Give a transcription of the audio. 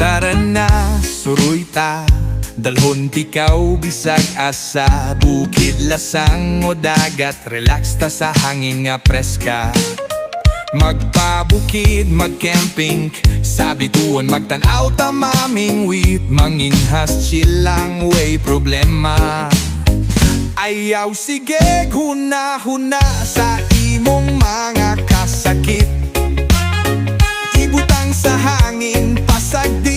Tara na, suruy ta, dalhon tikaw bisag asa, bukid lasang o dagat, relax ta sa hangin nga preska. Magpabukid, magcamping, sa bituon magtanaw ta maming wit, manginhas chill lang, way problema. Ayaw sige, huna-huna sa imong mga kasakit, ibutang sa hangin, pasag di